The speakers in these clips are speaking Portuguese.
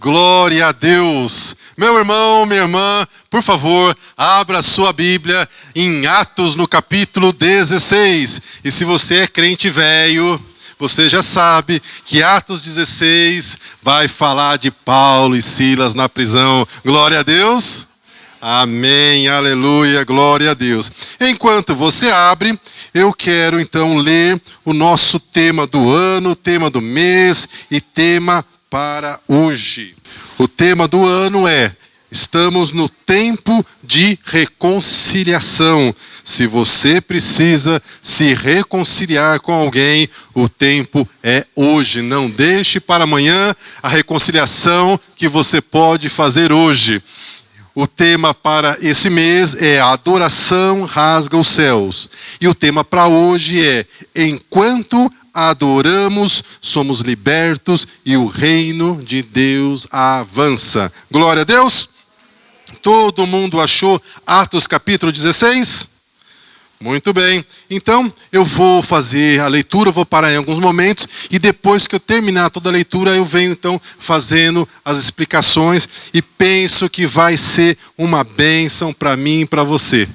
Glória a Deus! Meu irmão, minha irmã, por favor, abra sua Bíblia em Atos no capítulo 16. E se você é crente velho, você já sabe que Atos 16 vai falar de Paulo e Silas na prisão. Glória a Deus! Amém, aleluia, glória a Deus. Enquanto você abre, eu quero então ler o nosso tema do ano, tema do mês e tema para hoje. O tema do ano é: estamos no tempo de reconciliação. Se você precisa se reconciliar com alguém, o tempo é hoje. Não deixe para amanhã a reconciliação que você pode fazer hoje. O tema para esse mês é a adoração rasga os céus. E o tema para hoje é: enquanto adoramos, somos libertos e o reino de Deus avança. Glória a Deus! Todo mundo achou Atos capítulo 16? Muito bem. Então, eu vou fazer a leitura, vou parar em alguns momentos, e depois que eu terminar toda a leitura, eu venho então fazendo as explicações, e penso que vai ser uma bênção para mim e para você.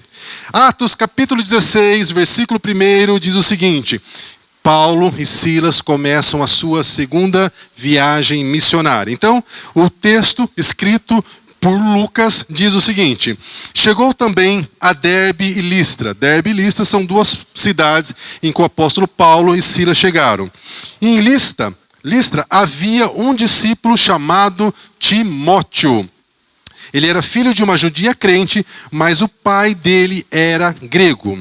Atos capítulo 16, versículo 1, diz o seguinte: Paulo e Silas começam a sua segunda viagem missionária. Então, o texto escrito por Lucas diz o seguinte: chegou também a Derbe e Listra. Derbe e Listra são duas cidades em que o apóstolo Paulo e Silas chegaram. Em Listra havia um discípulo chamado Timóteo. Ele era filho de uma judia crente, mas o pai dele era grego.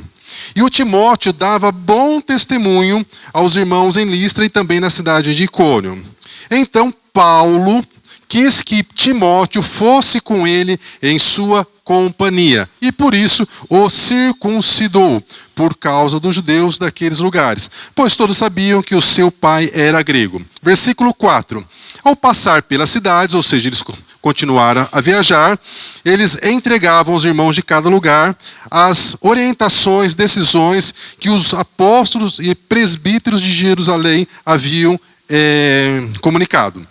E o Timóteo dava bom testemunho aos irmãos em Listra e também na cidade de Icônio. Então Paulo quis que Timóteo fosse com ele em sua companhia, e por isso o circuncidou, por causa dos judeus daqueles lugares, pois todos sabiam que o seu pai era grego. Versículo 4. Ao passar pelas cidades, ou seja, eles continuaram a viajar, eles entregavam aos irmãos de cada lugar as orientações, decisões que os apóstolos e presbíteros de Jerusalém haviam comunicado.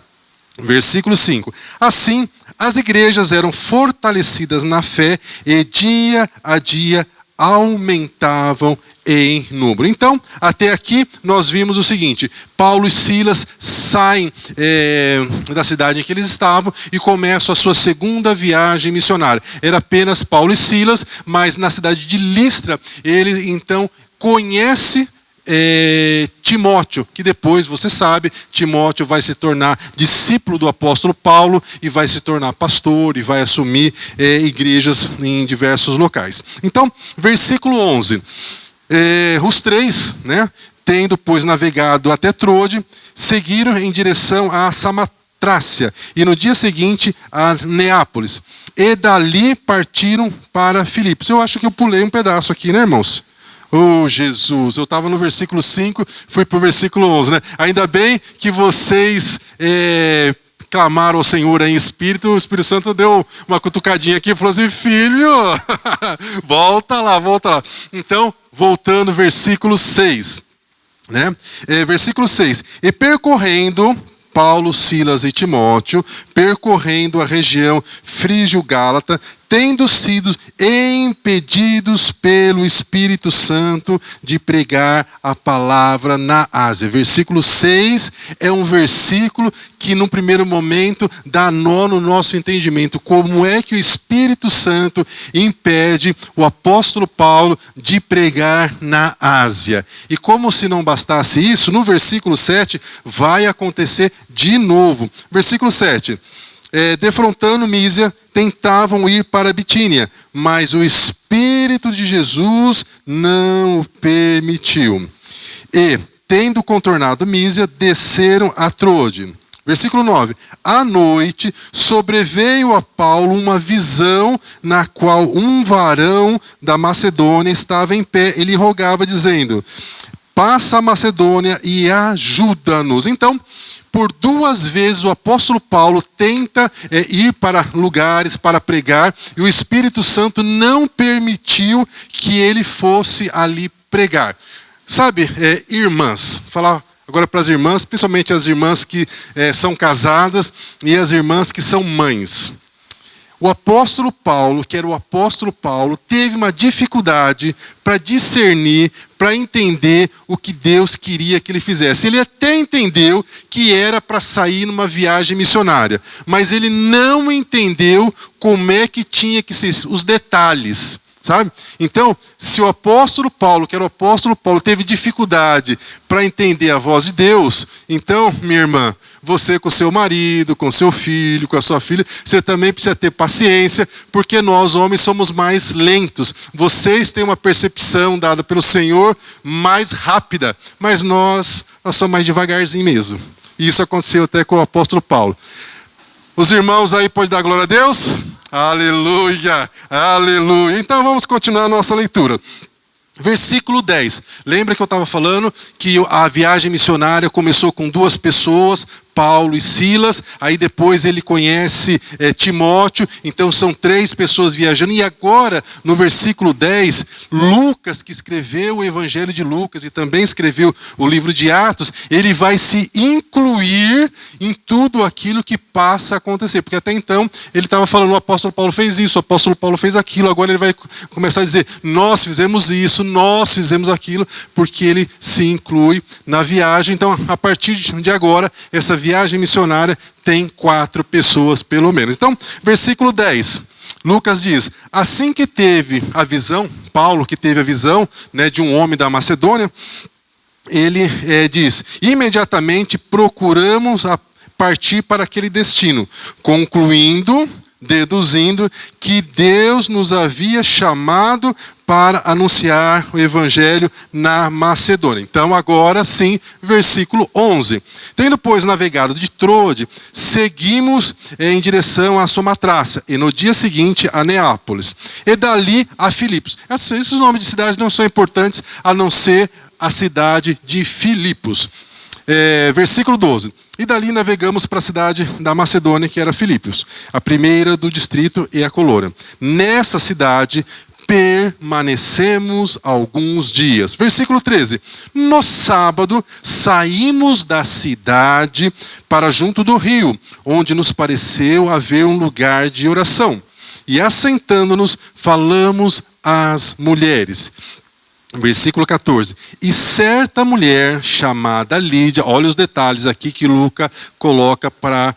Versículo 5. Assim, as igrejas eram fortalecidas na fé e dia a dia aumentavam em número. Então, até aqui nós vimos o seguinte: Paulo e Silas saem da cidade em que eles estavam e começam a sua segunda viagem missionária. Era apenas Paulo e Silas, mas na cidade de Listra, ele então conhece Timóteo, que depois, você sabe, Timóteo vai se tornar discípulo do apóstolo Paulo e vai se tornar pastor e vai assumir igrejas em diversos locais. Então, versículo 11. Os três, tendo, pois, navegado até Trode, seguiram em direção a Samatrácia e no dia seguinte a Neápolis. E dali partiram para Filipos. Eu acho que eu pulei um pedaço aqui, né, irmãos? Oh, Jesus, eu estava no versículo 5, fui para o versículo 11, Ainda bem que vocês clamaram ao Senhor em espírito, o Espírito Santo deu uma cutucadinha aqui e falou assim: filho, volta lá. Então, voltando, versículo 6, versículo 6. E percorrendo, Paulo, Silas e Timóteo, percorrendo a região frígio-gálata, tendo sido impedidos pelo Espírito Santo de pregar a palavra na Ásia. Versículo 6 é um versículo que, num primeiro momento, dá nó no nosso entendimento. Como é que o Espírito Santo impede o apóstolo Paulo de pregar na Ásia? E como se não bastasse isso, no versículo 7 vai acontecer de novo. Versículo 7. Defrontando Mísia, tentavam ir para Bitínia, mas o Espírito de Jesus não o permitiu. E, tendo contornado Mísia, desceram a Trode. Versículo 9. À noite, sobreveio a Paulo uma visão na qual um varão da Macedônia estava em pé. Ele rogava, dizendo: passa a Macedônia e ajuda-nos. Então, por duas vezes o apóstolo Paulo tenta ir para lugares para pregar, e o Espírito Santo não permitiu que ele fosse ali pregar. Sabe, irmãs, falar Agora para as irmãs, principalmente as irmãs que são casadas e as irmãs que são mães. O apóstolo Paulo, que era o apóstolo Paulo, teve uma dificuldade para discernir, para entender o que Deus queria que ele fizesse. Ele até entendeu que era para sair numa viagem missionária, mas ele não entendeu como é que tinha que ser os detalhes, sabe? Então, se o apóstolo Paulo, que era o apóstolo Paulo, teve dificuldade para entender a voz de Deus, então, minha irmã, você com o seu marido, com o seu filho, com a sua filha, você também precisa ter paciência, porque nós, homens, somos mais lentos. Vocês têm uma percepção dada pelo Senhor mais rápida, mas nós somos mais devagarzinho mesmo. E isso aconteceu até com o apóstolo Paulo. Os irmãos aí podem dar glória a Deus? Aleluia, aleluia. Então vamos continuar a nossa leitura. Versículo 10. Lembra que eu estava falando que a viagem missionária começou com 2 pessoas, Paulo e Silas, aí depois ele conhece Timóteo, então são 3 pessoas viajando, e agora no versículo 10, Lucas, que escreveu o Evangelho de Lucas e também escreveu o livro de Atos, ele vai se incluir em tudo aquilo que passa a acontecer, porque até então ele estava falando, o apóstolo Paulo fez isso, o apóstolo Paulo fez aquilo, agora ele vai começar a dizer, nós fizemos isso, nós fizemos aquilo, porque ele se inclui na viagem. Então, a partir de agora, essa viagem missionária tem 4 pessoas, pelo menos. Então, versículo 10, Lucas diz, assim que teve a visão, Paulo que teve a visão, né, de um homem da Macedônia, ele diz, imediatamente procuramos partir para aquele destino, deduzindo que Deus nos havia chamado para anunciar o Evangelho na Macedônia. Então, agora sim, versículo 11. Tendo, pois, navegado de Troade, seguimos em direção a Samotrace, e no dia seguinte a Neápolis, e dali a Filipos. Esses nomes de cidades não são importantes, a não ser a cidade de Filipos. Versículo 12. E dali navegamos para a cidade da Macedônia, que era Filipos, a primeira do distrito e a colônia. Nessa cidade permanecemos alguns dias. Versículo 13. No sábado saímos da cidade para junto do rio, onde nos pareceu haver um lugar de oração. E assentando-nos, falamos às mulheres. Versículo 14. E certa mulher chamada Lídia, olha os detalhes aqui que Lucas coloca para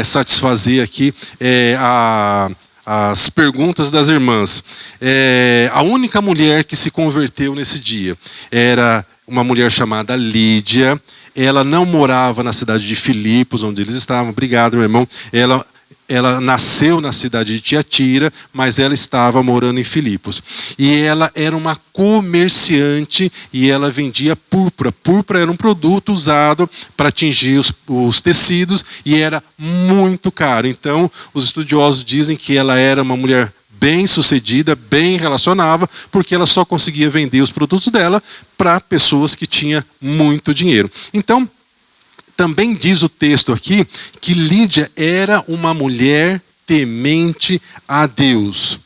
satisfazer aqui as perguntas das irmãs. A única mulher que se converteu nesse dia era uma mulher chamada Lídia. Ela não morava na cidade de Filipos, onde eles estavam. Obrigado, meu irmão. Ela nasceu na cidade de Tiatira, mas ela estava morando em Filipos. E ela era uma comerciante e ela vendia púrpura. Púrpura era um produto usado para tingir os tecidos e era muito caro. Então, os estudiosos dizem que ela era uma mulher bem sucedida, bem relacionável, porque ela só conseguia vender os produtos dela para pessoas que tinham muito dinheiro. Então, também diz o texto aqui que Lídia era uma mulher temente a Deus.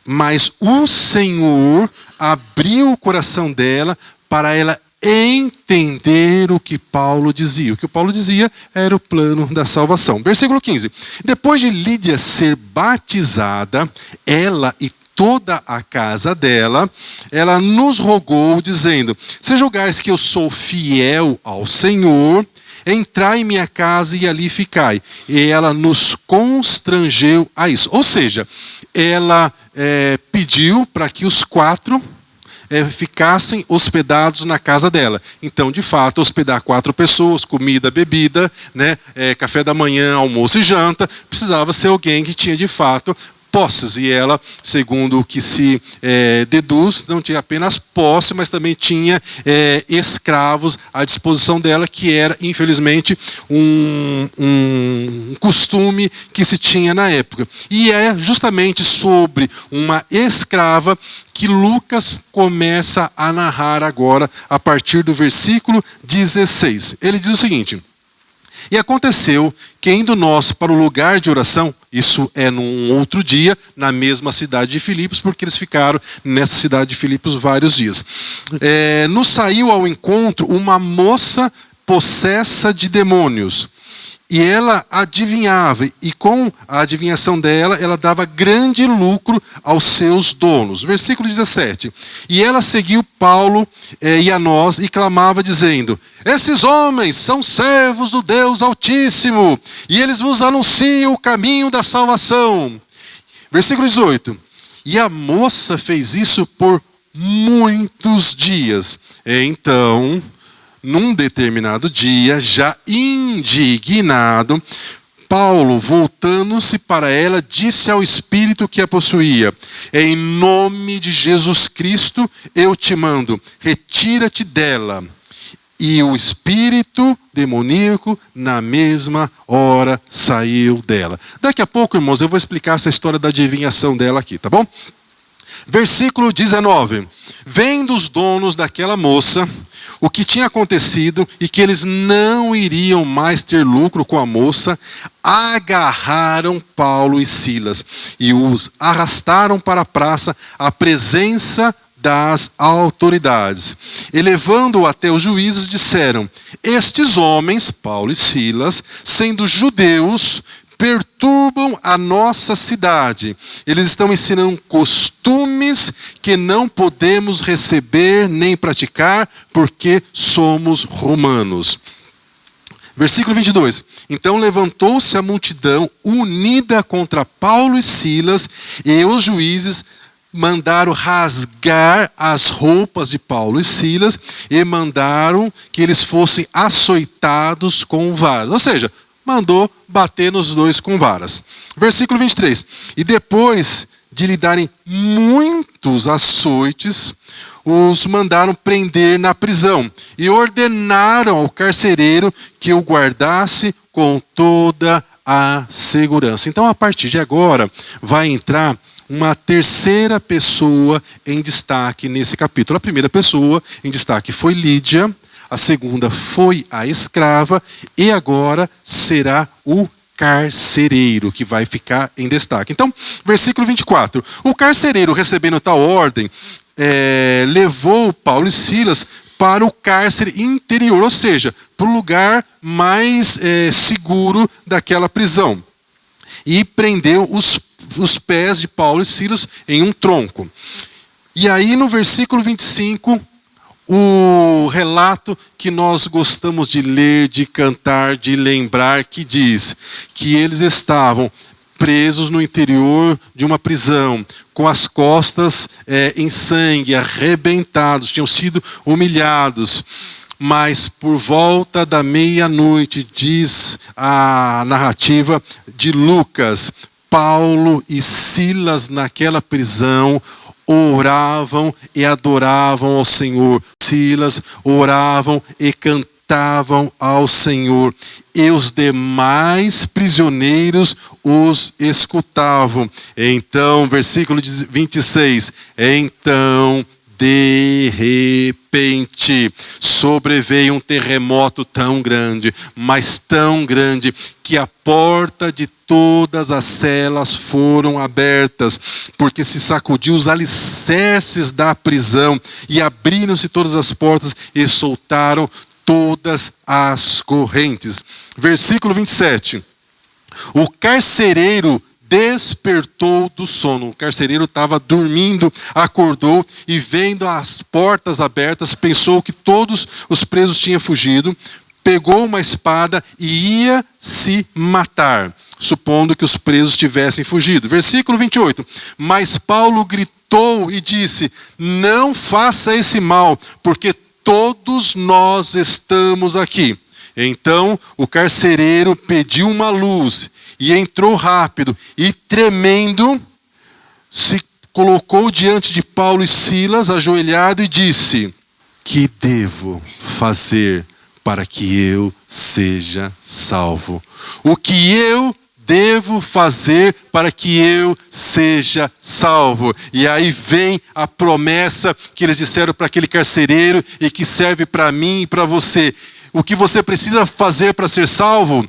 Mas o Senhor abriu o coração dela para ela entender o que Paulo dizia. O que Paulo dizia era o plano da salvação. Versículo 15. Depois de Lídia ser batizada, ela e toda a casa dela, ela nos rogou, dizendo, se julgais que eu sou fiel ao Senhor, entrai em minha casa e ali ficai. E ela nos constrangeu a isso. Ou seja, ela pediu para que os 4 ficassem hospedados na casa dela. Então, de fato, hospedar 4 pessoas, comida, bebida, né, café da manhã, almoço e janta, precisava ser alguém que tinha, de fato, posses. E ela, segundo o que se deduz, não tinha apenas posse, mas também tinha escravos à disposição dela, que era, infelizmente, um costume que se tinha na época. E é justamente sobre uma escrava que Lucas começa a narrar agora, a partir do versículo 16. Ele diz o seguinte: e aconteceu que, indo nós para o lugar de oração, isso é num outro dia, na mesma cidade de Filipos, porque eles ficaram nessa cidade de Filipos vários dias. Nos saiu ao encontro uma moça possessa de demônios. E ela adivinhava, e com a adivinhação dela, ela dava grande lucro aos seus donos. Versículo 17. E ela seguiu Paulo e a nós e clamava dizendo: esses homens são servos do Deus Altíssimo, e eles vos anunciam o caminho da salvação. Versículo 18. E a moça fez isso por muitos dias. Então, num determinado dia, já indignado, Paulo, voltando-se para ela, disse ao espírito que a possuía: em nome de Jesus Cristo eu te mando, retira-te dela. E o espírito demoníaco, na mesma hora, saiu dela. Daqui a pouco, irmãos, eu vou explicar essa história da adivinhação dela aqui, tá bom? Versículo 19. Vendo os donos daquela moça o que tinha acontecido e que eles não iriam mais ter lucro com a moça, agarraram Paulo e Silas e os arrastaram para a praça à presença das autoridades. E levando-o até os juízes, disseram: estes homens, Paulo e Silas, sendo judeus, perturbam a nossa cidade. Eles estão ensinando costumes que não podemos receber nem praticar, porque somos romanos. Versículo 22. Então levantou-se a multidão unida contra Paulo e Silas, e os juízes mandaram rasgar as roupas de Paulo e Silas, e mandaram que eles fossem açoitados com varas. Ou seja, mandou bater nos dois com varas. Versículo 23. E depois de lhe darem muitos açoites, os mandaram prender na prisão e ordenaram ao carcereiro que o guardasse com toda a segurança. Então, a partir de agora, vai entrar uma terceira pessoa em destaque nesse capítulo. A primeira pessoa em destaque foi Lídia, a segunda foi a escrava, e agora será o carcereiro que vai ficar em destaque. Então, versículo 24. O carcereiro, recebendo tal ordem, levou Paulo e Silas para o cárcere interior, ou seja, para o lugar mais seguro daquela prisão. E prendeu os pés de Paulo e Silas em um tronco. E aí no versículo 25, o relato que nós gostamos de ler, de cantar, de lembrar, que diz que eles estavam presos no interior de uma prisão, com as costas em sangue, arrebentados, tinham sido humilhados. Mas por volta da meia-noite, diz a narrativa de Lucas, Paulo e Silas naquela prisão oravam e adoravam ao Senhor. Silas oravam e cantavam ao Senhor. E os demais prisioneiros os escutavam. Então, versículo 26. Então, de repente, sobreveio um terremoto tão grande, mas tão grande, que a porta de todas as celas foram abertas, porque se sacudiu os alicerces da prisão, e abriram-se todas as portas e soltaram todas as correntes. Versículo 27. O carcereiro despertou do sono. O carcereiro estava dormindo, acordou e, vendo as portas abertas, pensou que todos os presos tinham fugido, pegou uma espada e ia se matar, supondo que os presos tivessem fugido. Versículo 28. Mas Paulo gritou e disse: não faça esse mal, porque todos nós estamos aqui. Então o carcereiro pediu uma luz e entrou rápido e, tremendo, se colocou diante de Paulo e Silas, ajoelhado, e disse: que devo fazer para que eu seja salvo? O que eu devo fazer para que eu seja salvo? E aí vem a promessa que eles disseram para aquele carcereiro e que serve para mim e para você. O que você precisa fazer para ser salvo?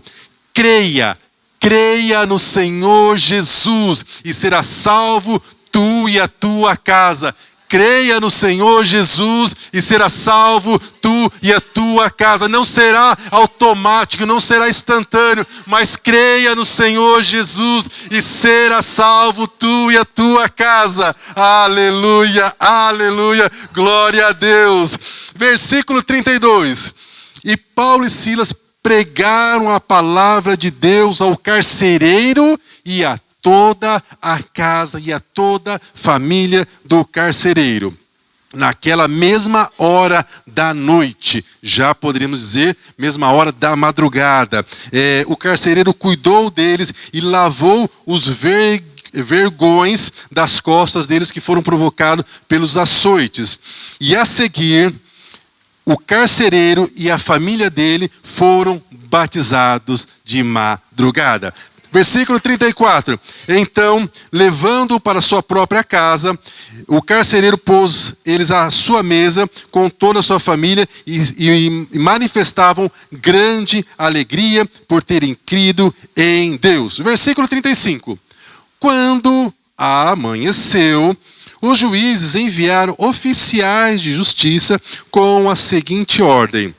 Creia no Senhor Jesus e será salvo tu e a tua casa. creia no Senhor Jesus e será salvo tu e a tua casa. Não será automático, não será instantâneo, mas creia no Senhor Jesus e será salvo tu e a tua casa. Aleluia, aleluia, glória a Deus. Versículo 32. E Paulo e Silas pregaram a palavra de Deus ao carcereiro e a toda a casa e a toda a família do carcereiro. Naquela mesma hora da noite, já poderíamos dizer, mesma hora da madrugada. O carcereiro cuidou deles e lavou os vergões das costas deles que foram provocados pelos açoites. E a seguir, o carcereiro e a família dele foram batizados de madrugada. Versículo 34. Então, levando-o para sua própria casa, o carcereiro pôs eles à sua mesa com toda a sua família e manifestavam grande alegria por terem crido em Deus. Versículo 35. Quando amanheceu, os juízes enviaram oficiais de justiça com a seguinte ordem: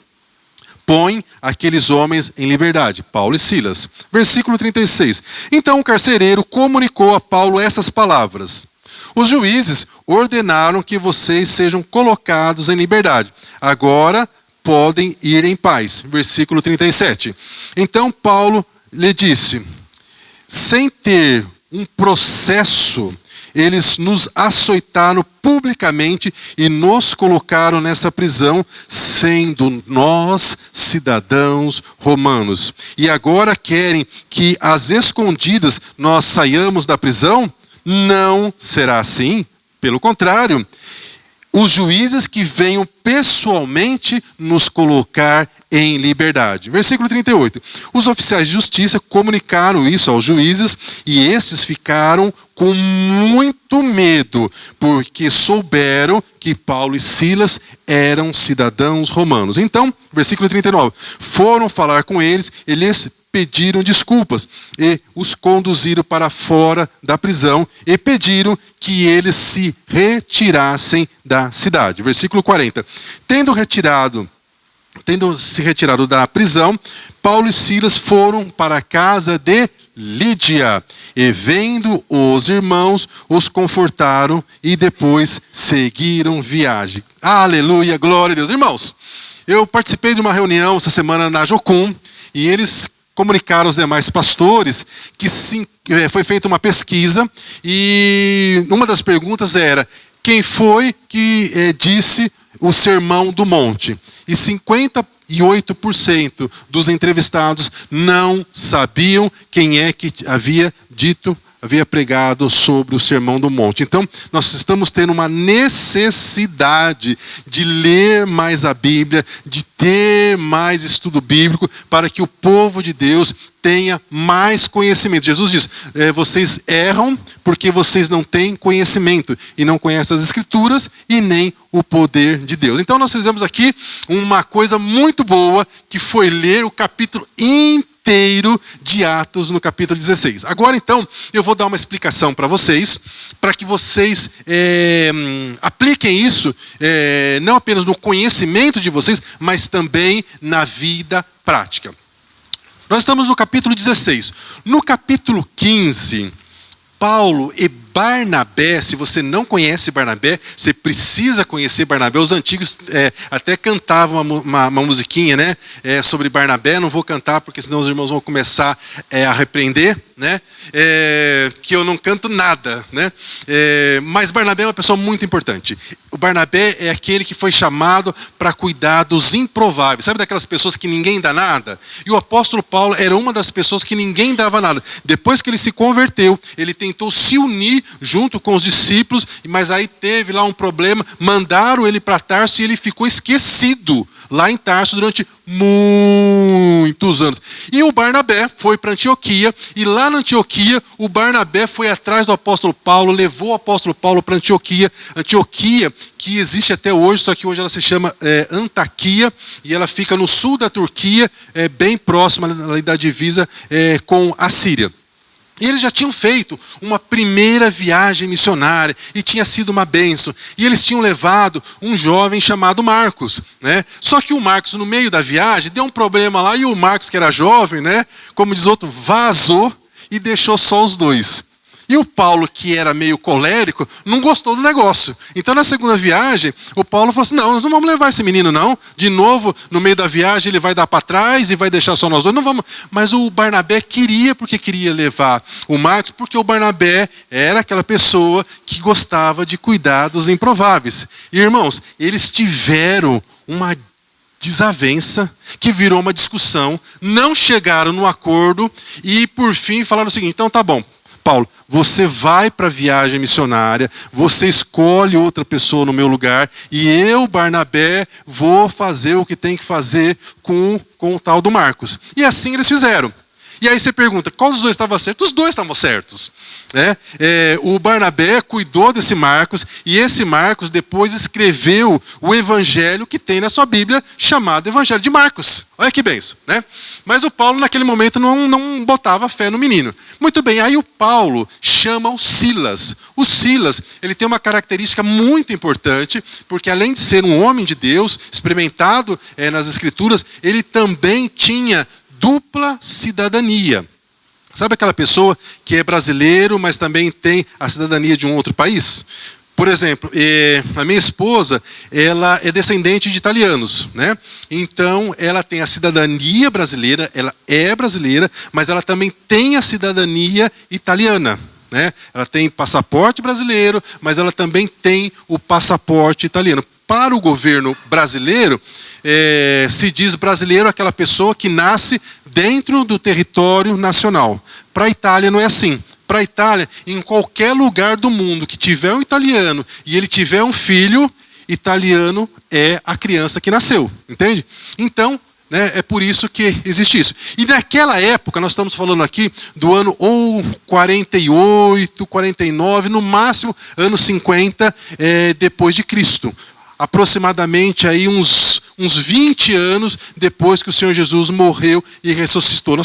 põe aqueles homens em liberdade, Paulo e Silas. Versículo 36. Então o carcereiro comunicou a Paulo essas palavras: os juízes ordenaram que vocês sejam colocados em liberdade. Agora podem ir em paz. Versículo 37. Então Paulo lhe disse: sem ter um processo, eles nos açoitaram publicamente e nos colocaram nessa prisão, sendo nós cidadãos romanos. E agora querem que às escondidas nós saiamos da prisão? Não será assim. Pelo contrário, os juízes que venham pessoalmente nos colocar em liberdade. Versículo 38. Os oficiais de justiça comunicaram isso aos juízes e estes ficaram com muito medo, porque souberam que Paulo e Silas eram cidadãos romanos. Então, versículo 39. Foram falar com eles, eles pediram desculpas e os conduziram para fora da prisão e pediram que eles se retirassem da cidade. Versículo 40. Tendo se retirado da prisão, Paulo e Silas foram para a casa de Lídia e, vendo os irmãos, os confortaram e depois seguiram viagem. Aleluia, glória a Deus. Irmãos, eu participei de uma reunião essa semana na Jocum e eles comunicaram aos demais pastores que foi feita uma pesquisa e uma das perguntas era: quem foi que disse o Sermão do Monte? E 58% dos entrevistados não sabiam quem é que havia pregado sobre o Sermão do Monte. Então, nós estamos tendo uma necessidade de ler mais a Bíblia, de ter mais estudo bíblico, para que o povo de Deus tenha mais conhecimento. Jesus diz: vocês erram porque vocês não têm conhecimento e não conhecem as Escrituras e nem o poder de Deus. Então nós fizemos aqui uma coisa muito boa, que foi ler o capítulo inteiro de Atos no capítulo 16. Agora então eu vou dar uma explicação para vocês, para que vocês apliquem isso não apenas no conhecimento de vocês, mas também na vida prática. Nós estamos no capítulo 16. No capítulo 15, Paulo e Barnabé, se você não conhece Barnabé, você precisa conhecer Barnabé. Os antigos até cantavam uma musiquinha, né, sobre Barnabé. Não vou cantar porque senão os irmãos vão começar a repreender, né, que eu não canto nada, né. Mas Barnabé é uma pessoa muito importante. O Barnabé é aquele que foi chamado para cuidar dos improváveis. Sabe daquelas pessoas que ninguém dá nada? E o apóstolo Paulo era uma das pessoas que ninguém dava nada. Depois que ele se converteu, ele tentou se unir junto com os discípulos, mas aí teve lá um problema, mandaram ele para Tarso e ele ficou esquecido lá em Tarso durante muitos anos. E o Barnabé foi para Antioquia, e lá na Antioquia, o Barnabé foi atrás do apóstolo Paulo, levou o apóstolo Paulo para Antioquia, que existe até hoje, só que hoje ela se chama Antaquia, e ela fica no sul da Turquia, bem próxima ali da divisa com a Síria. E eles já tinham feito uma primeira viagem missionária e tinha sido uma bênção. E eles tinham levado um jovem chamado Marcos, né? Só que o Marcos, no meio da viagem, deu um problema lá e o Marcos, que era jovem, né? Como diz outro, vazou e deixou só os dois. E o Paulo, que era meio colérico, não gostou do negócio. Então, na segunda viagem, o Paulo falou assim, não, nós não vamos levar esse menino, não. De novo, no meio da viagem, ele vai dar para trás e vai deixar só nós dois. Não vamos. Mas o Barnabé porque queria levar o Marcos, porque o Barnabé era aquela pessoa que gostava de cuidar dos improváveis. E, irmãos, eles tiveram uma desavença que virou uma discussão, não chegaram no acordo e, por fim, falaram o seguinte, então tá bom, Paulo, você vai para a viagem missionária, você escolhe outra pessoa no meu lugar e eu, Barnabé, vou fazer o que tem que fazer com o tal do Marcos. E assim eles fizeram. E aí você pergunta, qual dos dois estava certo? Os dois estavam certos. Né? O Barnabé cuidou desse Marcos e esse Marcos depois escreveu o evangelho que tem na sua Bíblia, chamado Evangelho de Marcos. Olha que benção. Né? Mas o Paulo naquele momento não botava fé no menino. Muito bem, aí o Paulo chama o Silas. O Silas, ele tem uma característica muito importante, porque além de ser um homem de Deus, experimentado nas Escrituras, ele também tinha dupla cidadania. Sabe aquela pessoa que é brasileiro, mas também tem a cidadania de um outro país? Por exemplo, a minha esposa, ela é descendente de italianos, né? Então, ela tem a cidadania brasileira, ela é brasileira, mas ela também tem a cidadania italiana. Né? Ela tem passaporte brasileiro, mas ela também tem o passaporte italiano. Para o governo brasileiro, se diz brasileiro aquela pessoa que nasce dentro do território nacional. Para a Itália não é assim. Para a Itália, em qualquer lugar do mundo que tiver um italiano e ele tiver um filho, italiano é a criança que nasceu. Entende? Então, né, é por isso que existe isso. E naquela época, nós estamos falando aqui do ano ou 48, 49, no máximo ano 50 depois de Cristo. Aproximadamente aí uns 20 anos depois que o Senhor Jesus morreu e ressuscitou.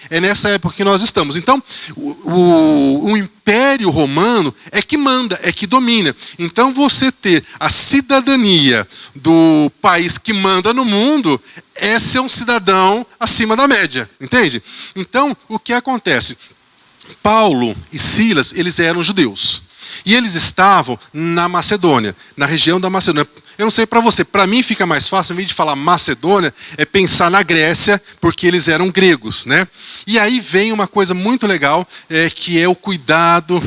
É nessa época que nós estamos. Então, o Império Romano é que manda, é que domina. Então, você ter a cidadania do país que manda no mundo é ser um cidadão acima da média, entende? Então, o que acontece? Paulo e Silas, eles eram judeus. E eles estavam na Macedônia, na região da Macedônia. Eu não sei para você, para mim fica mais fácil, em vez de falar Macedônia, é pensar na Grécia, porque eles eram gregos. Né? E aí vem uma coisa muito legal, que é o cuidado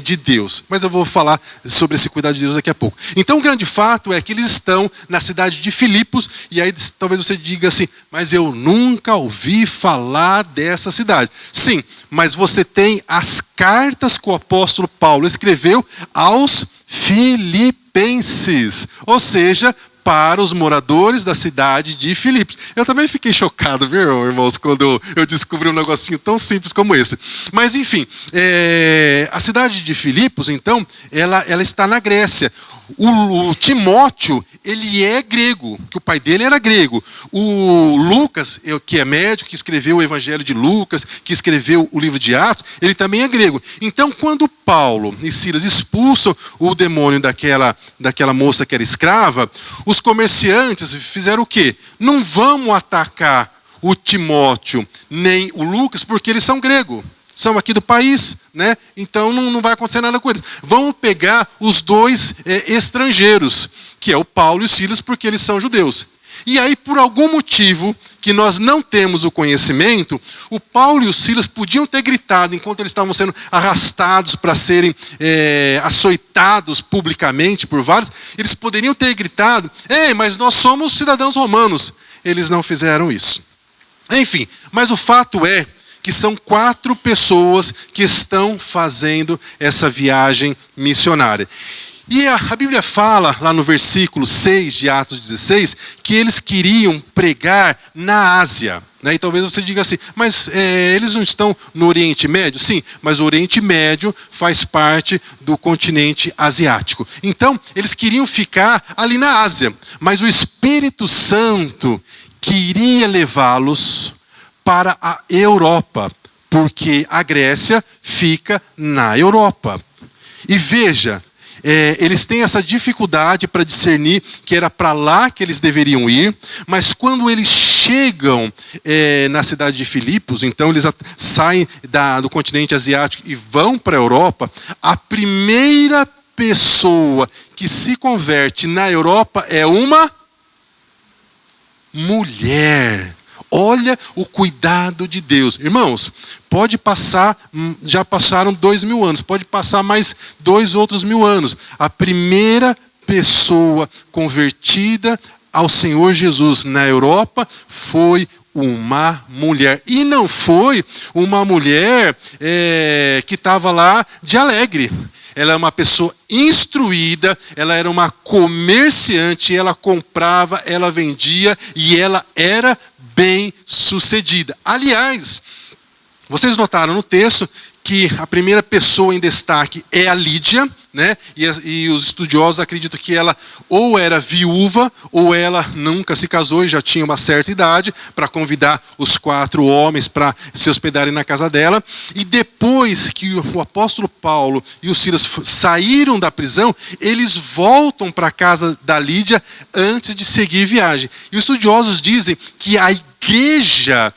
de Deus. Mas eu vou falar sobre esse cuidado de Deus daqui a pouco. Então o grande fato é que eles estão na cidade de Filipos, e aí talvez você diga assim, mas eu nunca ouvi falar dessa cidade. Sim, mas você tem as cartas que o apóstolo Paulo escreveu aos filipenses, ou seja, para os moradores da cidade de Filipos. Eu também fiquei chocado, viu, irmãos, quando eu descobri um negocinho tão simples como esse. Mas, enfim, a cidade de Filipos, então, ela está na Grécia. O Timóteo, ele é grego, que o pai dele era grego. O Lucas, que é médico, que escreveu o Evangelho de Lucas, que escreveu o livro de Atos, ele também é grego. Então, quando Paulo e Silas expulsam o demônio daquela moça que era escrava, os comerciantes fizeram o quê? Não vamos atacar o Timóteo nem o Lucas, porque eles são gregos. São aqui do país, né? Então não vai acontecer nada com eles. Vamos pegar os dois estrangeiros, que é o Paulo e o Silas, porque eles são judeus. E aí, por algum motivo que nós não temos o conhecimento, o Paulo e o Silas podiam ter gritado, enquanto eles estavam sendo arrastados para serem açoitados publicamente por vários, eles poderiam ter gritado, ei, mas nós somos cidadãos romanos. Eles não fizeram isso. Enfim, mas o fato é que são 4 pessoas que estão fazendo essa viagem missionária. E a Bíblia fala, lá no versículo 6 de Atos 16, que eles queriam pregar na Ásia. Né? E talvez você diga assim, mas eles não estão no Oriente Médio? Sim, mas o Oriente Médio faz parte do continente asiático. Então, eles queriam ficar ali na Ásia, mas o Espírito Santo queria levá-los para a Europa, porque a Grécia fica na Europa. E veja, eles têm essa dificuldade para discernir que era para lá que eles deveriam ir, mas quando eles chegam na cidade de Filipos, então eles saem do continente asiático e vão para a Europa, a primeira pessoa que se converte na Europa é uma mulher. Olha o cuidado de Deus. Irmãos, pode passar, já passaram 2000 anos, pode passar mais 2 outros 1000 anos. A primeira pessoa convertida ao Senhor Jesus na Europa foi uma mulher. E não foi uma mulher que estava lá de alegre. Ela é uma pessoa instruída, ela era uma comerciante, ela comprava, ela vendia e ela era bem-sucedida. Aliás, vocês notaram no texto que a primeira pessoa em destaque é a Lídia, né? E os estudiosos acreditam que ela ou era viúva ou ela nunca se casou e já tinha uma certa idade para convidar os 4 homens para se hospedarem na casa dela. E depois que o apóstolo Paulo e o Silas saíram da prisão, eles voltam para a casa da Lídia antes de seguir viagem. E os estudiosos dizem que a igreja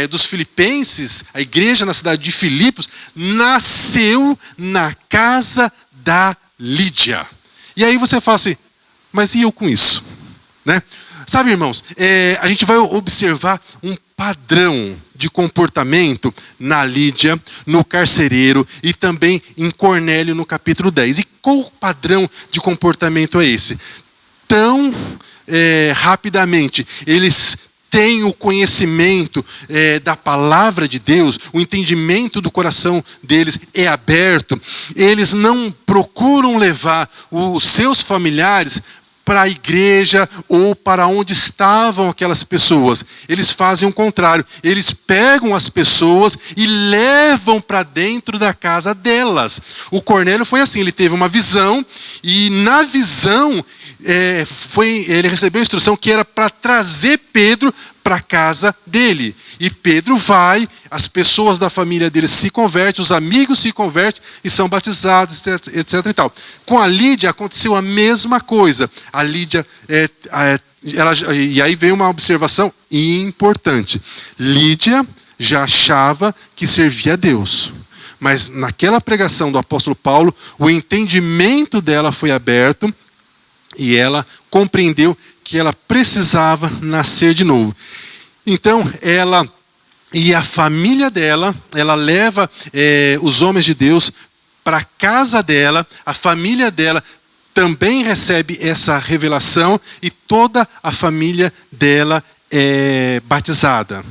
dos filipenses, a igreja na cidade de Filipos, nasceu na casa da Lídia. E aí você fala assim, mas e eu com isso? Né? Sabe, irmãos, a gente vai observar um padrão de comportamento na Lídia, no carcereiro e também em Cornélio no capítulo 10. E qual padrão de comportamento é esse? Tão rapidamente eles têm o conhecimento da palavra de Deus, o entendimento do coração deles é aberto, eles não procuram levar os seus familiares para a igreja ou para onde estavam aquelas pessoas. Eles fazem o contrário, eles pegam as pessoas e levam para dentro da casa delas. O Cornélio foi assim, ele teve uma visão e na visão ele recebeu a instrução que era para trazer Pedro para a casa dele. E Pedro vai, as pessoas da família dele se convertem, os amigos se convertem e são batizados, etc. e tal. Com a Lídia aconteceu a mesma coisa. A Lídia, e aí veio uma observação importante. Lídia já achava que servia a Deus. Mas naquela pregação do apóstolo Paulo, o entendimento dela foi aberto e ela compreendeu que ela precisava nascer de novo. Então, ela e a família dela, ela leva os homens de Deus para a casa dela, a família dela também recebe essa revelação e toda a família dela é batizada.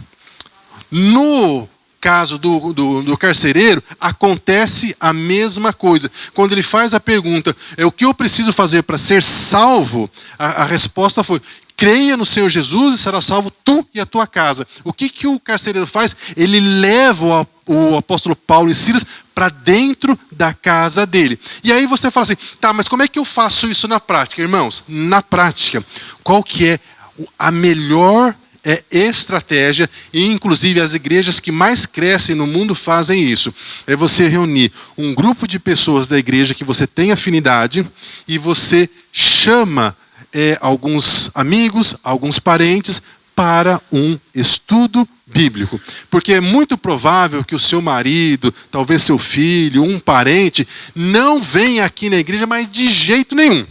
No caso do carcereiro, acontece a mesma coisa. Quando ele faz a pergunta, o que eu preciso fazer para ser salvo? A resposta foi, creia no Senhor Jesus e será salvo tu e a tua casa. O que o carcereiro faz? Ele leva o apóstolo Paulo e Silas para dentro da casa dele. E aí você fala assim, tá, mas como é que eu faço isso na prática? Irmãos, na prática, qual que é a melhor estratégia, e inclusive as igrejas que mais crescem no mundo fazem isso? É você reunir um grupo de pessoas da igreja que você tem afinidade e você chama alguns amigos, alguns parentes para um estudo bíblico. Porque é muito provável que o seu marido, talvez seu filho, um parente, não venha aqui na igreja, mas de jeito nenhum.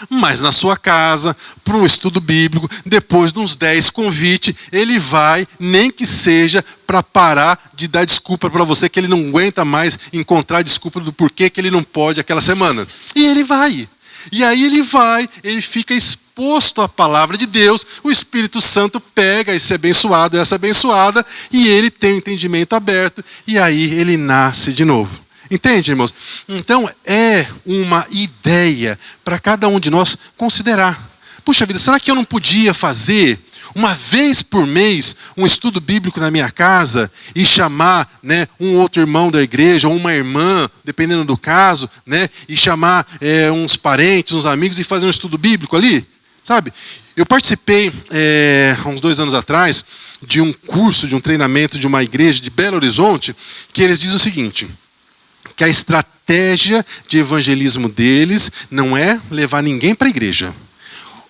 Mas na sua casa, para um estudo bíblico, depois de uns 10 convites, ele vai, nem que seja para parar de dar desculpa para você, que ele não aguenta mais encontrar desculpa do porquê que ele não pode aquela semana. E ele vai. E aí ele vai, ele fica exposto à palavra de Deus, o Espírito Santo pega esse abençoado, essa abençoada, e ele tem o entendimento aberto, e aí ele nasce de novo. Entende, irmãos? Então, é uma ideia para cada um de nós considerar. Puxa vida, será que eu não podia fazer uma vez por mês um estudo bíblico na minha casa e chamar, né, um outro irmão da igreja ou uma irmã, dependendo do caso, né, e chamar uns parentes, uns amigos e fazer um estudo bíblico ali? Sabe? Eu participei, há uns 2 anos atrás, de um curso, de um treinamento de uma igreja de Belo Horizonte, que eles dizem o seguinte, que a estratégia de evangelismo deles não é levar ninguém para a igreja.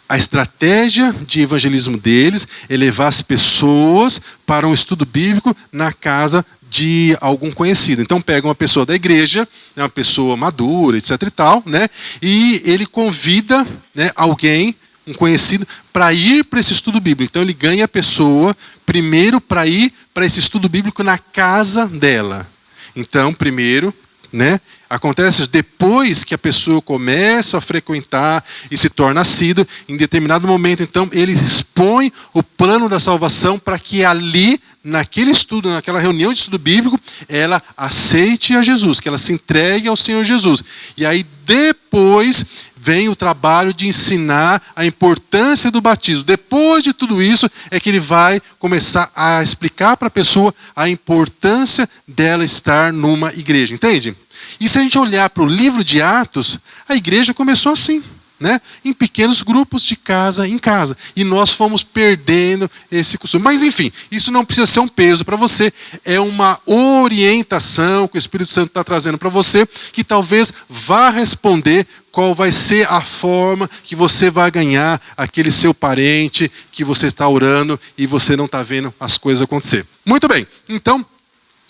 A estratégia de evangelismo deles é levar as pessoas para um estudo bíblico na casa de algum conhecido. Então pega uma pessoa da igreja, uma pessoa madura, etc e tal, né? E ele convida, né, alguém, um conhecido, para ir para esse estudo bíblico. Então ele ganha a pessoa primeiro para ir para esse estudo bíblico na casa dela. Então, primeiro, né, acontece isso. Depois que a pessoa começa a frequentar e se torna assíduo, em determinado momento, então, ele expõe o plano da salvação para que ali, naquele estudo, naquela reunião de estudo bíblico, ela aceite a Jesus, que ela se entregue ao Senhor Jesus. E aí, depois, vem o trabalho de ensinar a importância do batismo. Depois de tudo isso, é que ele vai começar a explicar para a pessoa a importância dela estar numa igreja. Entende? E se a gente olhar para o livro de Atos, a igreja começou assim, né? Em pequenos grupos, de casa em casa. E nós fomos perdendo esse costume. Mas enfim, isso não precisa ser um peso para você. É uma orientação que o Espírito Santo está trazendo para você, que talvez vá responder qual vai ser a forma que você vai ganhar aquele seu parente que você está orando e você não está vendo as coisas acontecer. Muito bem, então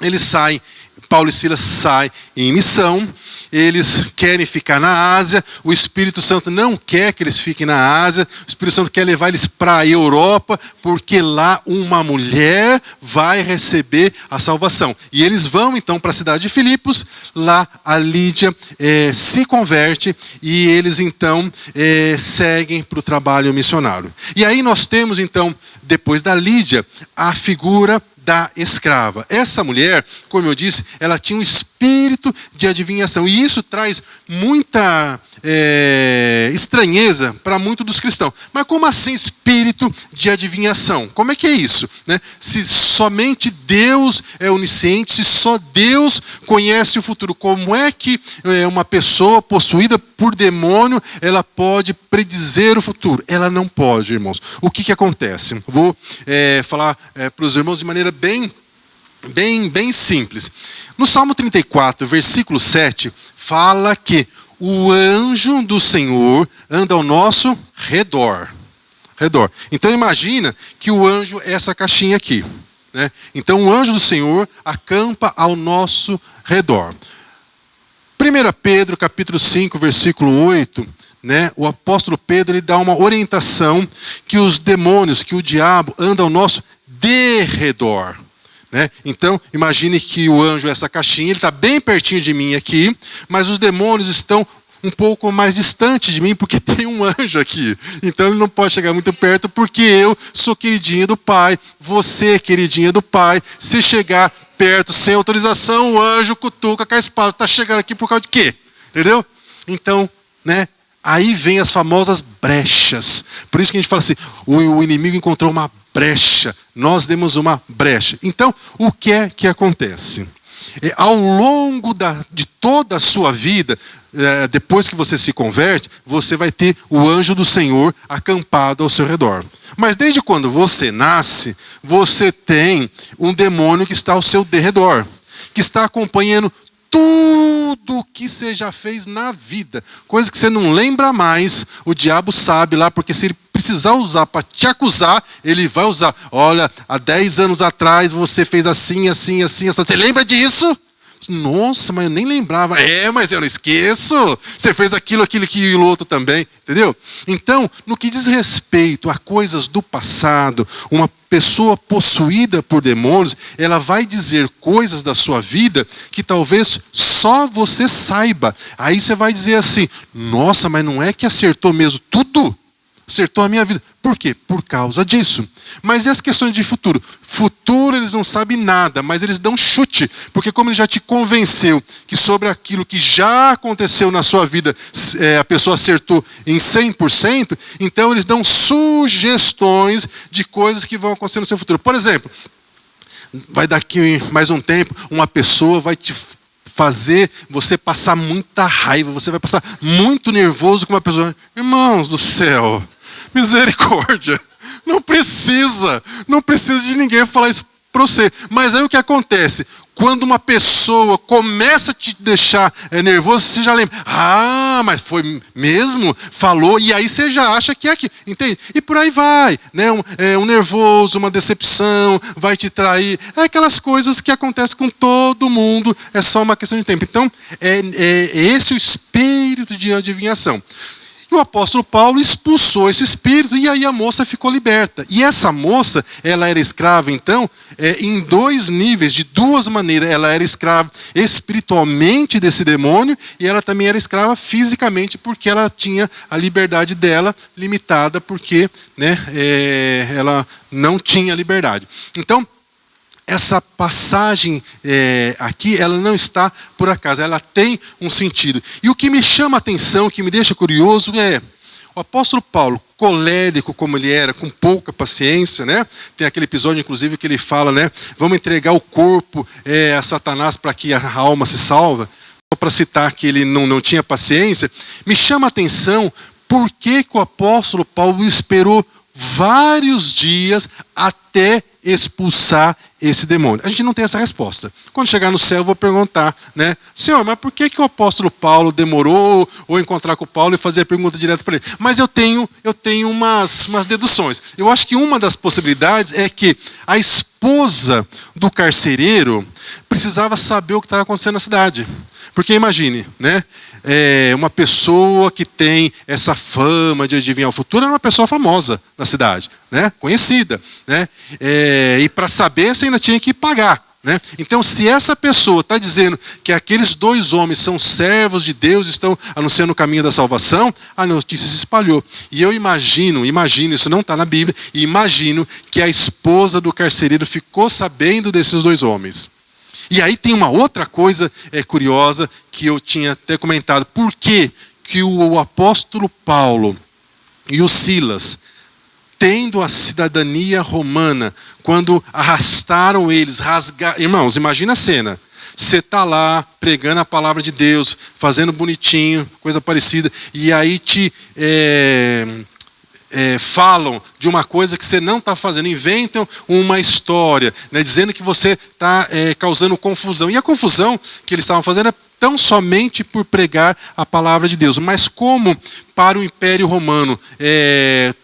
eles saem. Paulo e Silas saem em missão, eles querem ficar na Ásia, o Espírito Santo não quer que eles fiquem na Ásia, o Espírito Santo quer levar eles para a Europa, porque lá uma mulher vai receber a salvação. E eles vão então para a cidade de Filipos, lá a Lídia se converte e eles então seguem para o trabalho missionário. E aí nós temos então, depois da Lídia, a figura da escrava. Essa mulher, como eu disse, ela tinha um espírito de adivinhação. E isso traz muita estranheza para muitos dos cristãos. Mas como assim espírito de adivinhação? Como é que é isso? Né? Se somente Deus é onisciente, se só Deus conhece o futuro, como é que uma pessoa possuída por demônio, ela pode predizer o futuro? Ela não pode, irmãos. O que acontece? Vou falar para os irmãos de maneira bem simples. No Salmo 34, versículo 7, fala que o anjo do Senhor anda ao nosso redor. Então imagina que o anjo é essa caixinha aqui, né? Então o anjo do Senhor acampa ao nosso redor. 1 Pedro, capítulo 5, versículo 8, né? O apóstolo Pedro ele dá uma orientação que os demônios, que o diabo anda ao nosso derredor. Né? Então, imagine que o anjo é essa caixinha, ele está bem pertinho de mim aqui, mas os demônios estão um pouco mais distante de mim, porque tem um anjo aqui. Então ele não pode chegar muito perto, porque eu sou queridinha do Pai, você é queridinha do Pai. Se chegar perto sem autorização, o anjo cutuca com a espada. Está chegando aqui por causa de quê? Entendeu? Então, né? Aí vem as famosas brechas. Por isso que a gente fala assim, o inimigo encontrou uma brecha, nós demos uma brecha. Então, o que é que acontece? Ao longo de toda a sua vida, depois que você se converte, você vai ter o anjo do Senhor acampado ao seu redor. Mas desde quando você nasce, você tem um demônio que está ao seu derredor, que está acompanhando tudo que você já fez na vida. Coisa que você não lembra mais, o diabo sabe lá, porque se ele precisar usar para te acusar, ele vai usar. Olha, há 10 anos atrás você fez assim. Você lembra disso? Nossa, mas eu nem lembrava. Mas eu não esqueço. Você fez aquilo e o outro também. Entendeu? Então, no que diz respeito a coisas do passado, uma pessoa possuída por demônios, ela vai dizer coisas da sua vida que talvez só você saiba. Aí você vai dizer assim, nossa, mas não é que acertou mesmo tudo? Acertou a minha vida. Por quê? Por causa disso. Mas e as questões de futuro? Futuro eles não sabem nada, mas eles dão chute. Porque como ele já te convenceu que sobre aquilo que já aconteceu na sua vida, a pessoa acertou em 100%, então eles dão sugestões de coisas que vão acontecer no seu futuro. Por exemplo, vai daqui mais um tempo, uma pessoa vai te fazer você passar muita raiva, você vai passar muito nervoso com uma pessoa. Irmãos do céu, Misericórdia. Não precisa de ninguém falar isso para você. Mas aí o que acontece? Quando uma pessoa começa a te deixar nervoso, você já lembra. Ah, mas foi mesmo? Falou, e aí você já acha que é aqui. Entende? E por aí vai. Né? Um nervoso, uma decepção, vai te trair. É aquelas coisas que acontecem com todo mundo. É só uma questão de tempo. Então, é esse o espírito de adivinhação. E o apóstolo Paulo expulsou esse espírito e aí a moça ficou liberta. E essa moça, ela era escrava, então, em dois níveis, de duas maneiras. Ela era escrava espiritualmente desse demônio e ela também era escrava fisicamente porque ela tinha a liberdade dela limitada porque né, ela não tinha liberdade. Então, essa passagem aqui, ela não está por acaso, ela tem um sentido. E o que me chama a atenção, o que me deixa curioso é o apóstolo Paulo, colérico como ele era, com pouca paciência, né? Tem aquele episódio, inclusive, que ele fala, né? Vamos entregar o corpo a Satanás para que a alma se salva. Só para citar que ele não tinha paciência. Me chama a atenção por que o apóstolo Paulo esperou vários dias até expulsar esse demônio. A gente não tem essa resposta. Quando chegar no céu, eu vou perguntar, né? Senhor, mas por que o apóstolo Paulo demorou ou encontrar com o Paulo e fazer a pergunta direto para ele? Mas eu tenho umas deduções. Eu acho que uma das possibilidades é que a esposa do carcereiro precisava saber o que estava acontecendo na cidade. Porque imagine, né? Uma pessoa que tem essa fama de adivinhar o futuro é uma pessoa famosa na cidade, né? Conhecida, né? E para saber você ainda tinha que pagar, né? Então, se essa pessoa está dizendo que aqueles dois homens são servos de Deus, estão anunciando o caminho da salvação, a notícia se espalhou. E eu imagino, isso não está na Bíblia, e imagino que a esposa do carcereiro ficou sabendo desses dois homens. E aí tem uma outra coisa curiosa que eu tinha até comentado. Por que o apóstolo Paulo e o Silas, tendo a cidadania romana, quando arrastaram eles, rasgaram... Irmãos, imagina a cena. Você está lá pregando a palavra de Deus, fazendo bonitinho, coisa parecida, e aí falam de uma coisa que você não está fazendo, inventam uma história, né, dizendo que você está causando confusão. E a confusão que eles estavam fazendo é tão somente por pregar a palavra de Deus. Mas como para o Império Romano,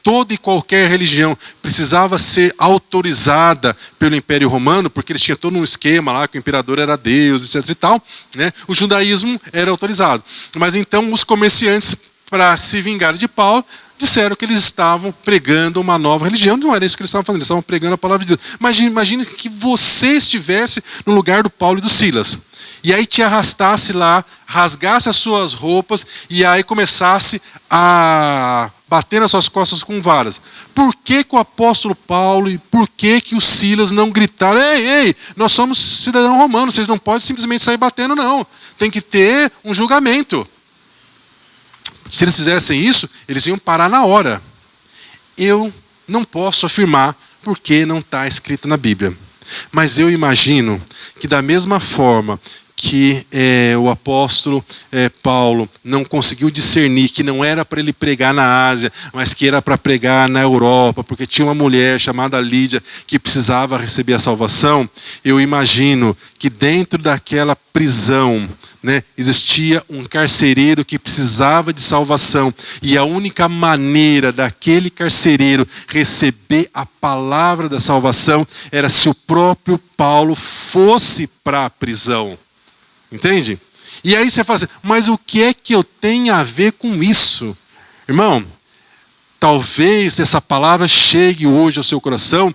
toda e qualquer religião precisava ser autorizada pelo Império Romano, porque eles tinham todo um esquema lá, que o imperador era Deus, etc. e tal, né, o judaísmo era autorizado. Mas então os comerciantes, para se vingar de Paulo, disseram que eles estavam pregando uma nova religião. Não era isso que eles estavam fazendo, eles estavam pregando a palavra de Deus. Imagine que você estivesse no lugar do Paulo e do Silas. E aí te arrastasse lá, rasgasse as suas roupas e aí começasse a bater nas suas costas com varas. Por que o apóstolo Paulo e por que o Silas não gritaram: ei, nós somos cidadãos romanos, vocês não podem simplesmente sair batendo, não. Tem que ter um julgamento. Se eles fizessem isso, eles iam parar na hora. Eu não posso afirmar porque não está escrito na Bíblia. Mas eu imagino que da mesma forma que o apóstolo Paulo não conseguiu discernir que não era para ele pregar na Ásia, mas que era para pregar na Europa, porque tinha uma mulher chamada Lídia que precisava receber a salvação, eu imagino que dentro daquela prisão, né, existia um carcereiro que precisava de salvação, e a única maneira daquele carcereiro receber a palavra da salvação era se o próprio Paulo fosse para a prisão. Entende? E aí você fala assim: mas o que é que eu tenho a ver com isso? Irmão, talvez essa palavra chegue hoje ao seu coração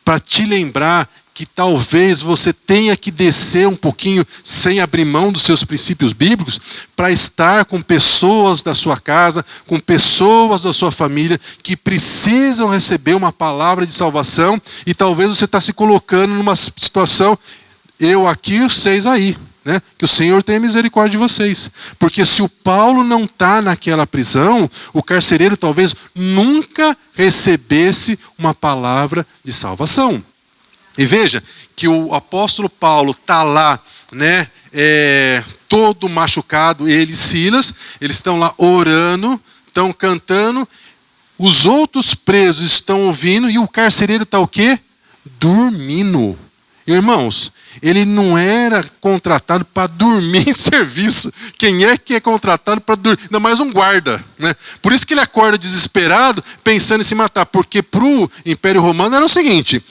para te lembrar que talvez você tenha que descer um pouquinho sem abrir mão dos seus princípios bíblicos para estar com pessoas da sua casa, com pessoas da sua família que precisam receber uma palavra de salvação, e talvez você está se colocando numa situação, eu aqui, vocês aí, né? Que o Senhor tenha misericórdia de vocês. Porque se o Paulo não está naquela prisão, o carcereiro talvez nunca recebesse uma palavra de salvação. E veja que o apóstolo Paulo está lá, né, todo machucado, ele e Silas, eles estão lá orando, estão cantando. Os outros presos estão ouvindo e o carcereiro está o quê? Dormindo. Irmãos, ele não era contratado para dormir em serviço. Quem é que é contratado para dormir? Ainda mais um guarda, né? Por isso que ele acorda desesperado, pensando em se matar. Porque para o Império Romano era o seguinte: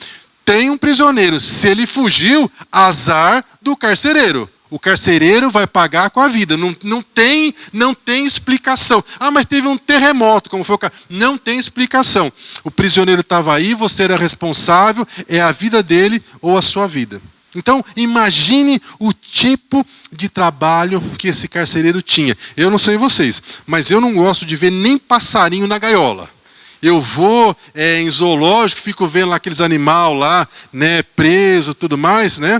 tem um prisioneiro, se ele fugiu, azar do carcereiro. O carcereiro vai pagar com a vida. Não tem explicação. Ah, mas teve um terremoto, como foi o caso. Não tem explicação. O prisioneiro estava aí, você era responsável, é a vida dele ou a sua vida. Então, imagine o tipo de trabalho que esse carcereiro tinha. Eu não sei vocês, mas eu não gosto de ver nem passarinho na gaiola. Eu vou em zoológico, fico vendo lá aqueles animais lá, né, preso, tudo mais, né?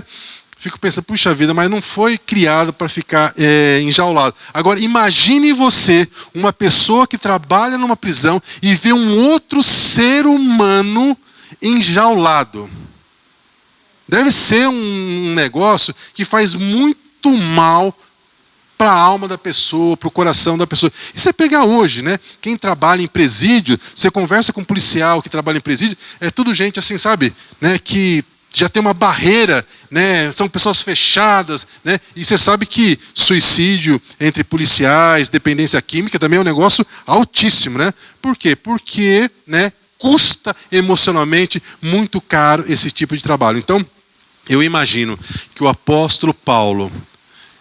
Fico pensando, puxa vida, mas não foi criado para ficar enjaulado. Agora, imagine você, uma pessoa que trabalha numa prisão e vê um outro ser humano enjaulado. Deve ser um negócio que faz muito mal para a alma da pessoa, para o coração da pessoa. E você pegar hoje, né? Quem trabalha em presídio, você conversa com um policial que trabalha em presídio, é tudo gente assim, sabe? Né? Que já tem uma barreira, né? São pessoas fechadas, né? E você sabe que suicídio entre policiais, dependência química, também é um negócio altíssimo, né? Por quê? Porque, né, custa emocionalmente muito caro esse tipo de trabalho. Então, eu imagino que o apóstolo Paulo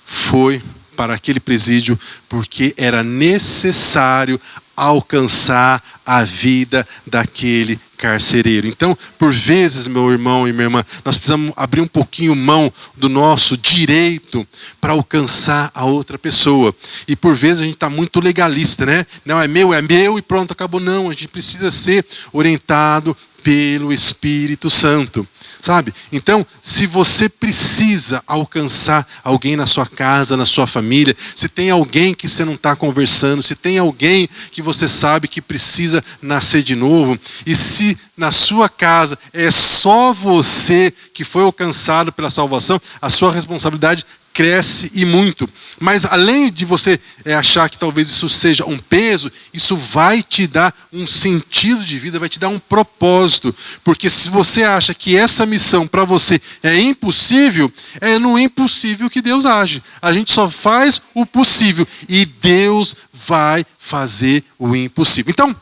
foi para aquele presídio porque era necessário alcançar a vida daquele carcereiro. Então, por vezes, meu irmão e minha irmã, nós precisamos abrir um pouquinho mão do nosso direito para alcançar a outra pessoa. E por vezes a gente está muito legalista, né? Não, é meu e pronto, acabou. Não, a gente precisa ser orientado pelo Espírito Santo, sabe? Então, se você precisa alcançar alguém na sua casa, na sua família, se tem alguém que você não está conversando, se tem alguém que você sabe que precisa nascer de novo, e se na sua casa é só você que foi alcançado pela salvação, a sua responsabilidade cresce e muito. Mas além de você achar que talvez isso seja um peso, isso vai te dar um sentido de vida, vai te dar um propósito. Porque se você acha que essa missão para você é impossível, é no impossível que Deus age. A gente só faz o possível e Deus vai fazer o impossível. Então,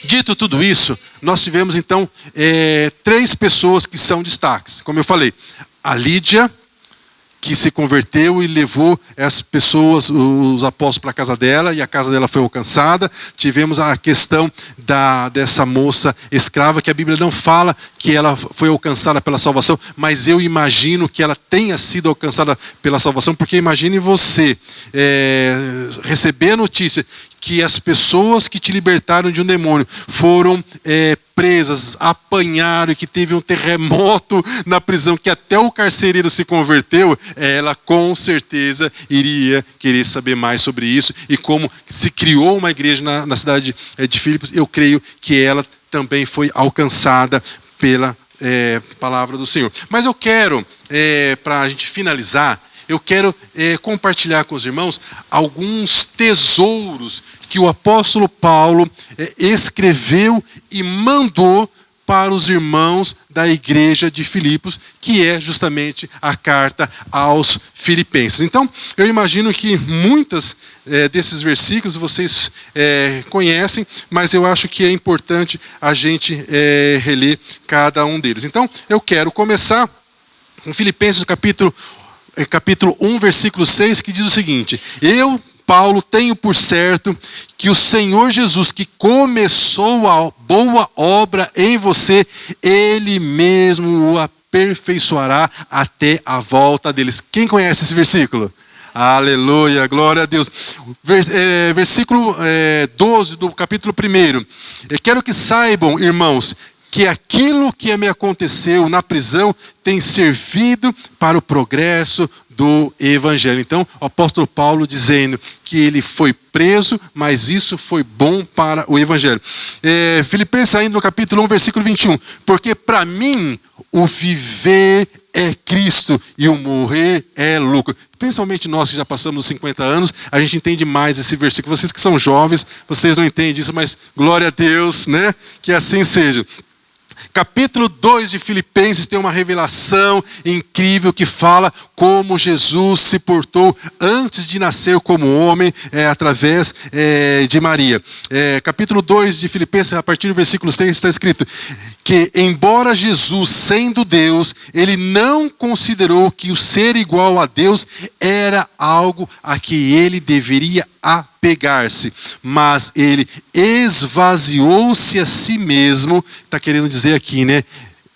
dito tudo isso, nós tivemos então 3 pessoas que são destaques. Como eu falei, a Lídia, que se converteu e levou as pessoas, os apóstolos, para a casa dela, e a casa dela foi alcançada. Tivemos a questão dessa moça escrava, que a Bíblia não fala que ela foi alcançada pela salvação, mas eu imagino que ela tenha sido alcançada pela salvação, porque imagine você receber a notícia que as pessoas que te libertaram de um demônio foram presas, apanharam, e que teve um terremoto na prisão, que até o carcereiro se converteu, ela com certeza iria querer saber mais sobre isso, e como se criou uma igreja na cidade de Filipos, eu creio que ela também foi alcançada pela palavra do Senhor. Mas eu quero, para a gente finalizar, eu quero compartilhar com os irmãos alguns tesouros que o apóstolo Paulo escreveu e mandou para os irmãos da igreja de Filipos, que é justamente a carta aos Filipenses. Então, eu imagino que muitos desses versículos vocês conhecem, mas eu acho que é importante a gente reler cada um deles. Então, eu quero começar com Filipenses capítulo 1, versículo 6, que diz o seguinte: eu, Paulo, tenho por certo que o Senhor Jesus, que começou a boa obra em você, Ele mesmo o aperfeiçoará até a volta deles. Quem conhece esse versículo? Aleluia, glória a Deus. Versículo 12 do capítulo 1. Eu quero que saibam, irmãos, que aquilo que me aconteceu na prisão tem servido para o progresso do Evangelho. Então, o apóstolo Paulo dizendo que ele foi preso, mas isso foi bom para o Evangelho. Filipenses ainda no capítulo 1, versículo 21. Porque para mim o viver é Cristo e o morrer é lucro. Principalmente nós que já passamos os 50 anos, a gente entende mais esse versículo. Vocês que são jovens, vocês não entendem isso, mas glória a Deus, né? Que assim seja. Capítulo 2 de Filipenses tem uma revelação incrível que fala como Jesus se portou antes de nascer como homem, através de Maria. Capítulo 2 de Filipenses, a partir do versículo 6, está escrito que, embora Jesus, sendo Deus, ele não considerou que o ser igual a Deus era algo a que ele deveria apegar-se, mas ele esvaziou-se a si mesmo. Está querendo dizer aqui, né?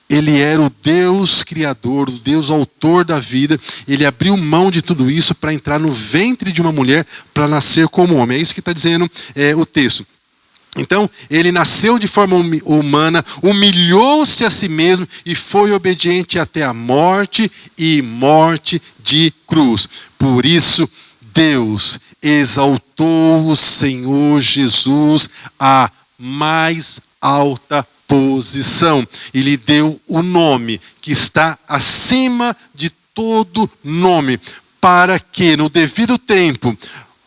Ele era o Deus criador, o Deus autor da vida. Ele abriu mão de tudo isso para entrar no ventre de uma mulher para nascer como homem. É isso que está dizendo o texto. Então, ele nasceu de forma humana, humilhou-se a si mesmo e foi obediente até a morte e morte de cruz. Por isso, Deus exaltou o Senhor Jesus à mais alta posição e lhe deu o nome que está acima de todo nome, para que no devido tempo,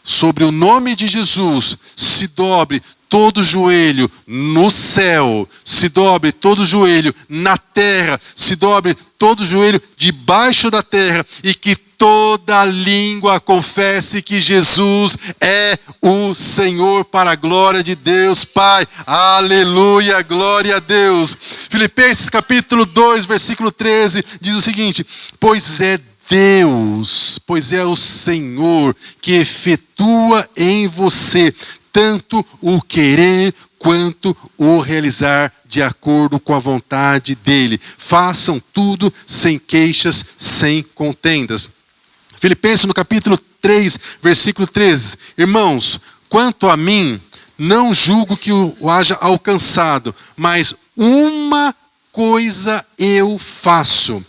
sobre o nome de Jesus, se dobre todo joelho no céu, se dobre todo joelho na terra, se dobre todo joelho debaixo da terra, e que toda língua confesse que Jesus é o Senhor, para a glória de Deus Pai. Aleluia, glória a Deus. Filipenses capítulo 2, versículo 13, diz o seguinte: pois é Deus, pois é o Senhor que efetua em você tanto o querer quanto o realizar de acordo com a vontade dele. Façam tudo sem queixas, sem contendas. Filipenses no capítulo 3, versículo 13. Irmãos, quanto a mim, não julgo que o haja alcançado, mas uma coisa eu faço,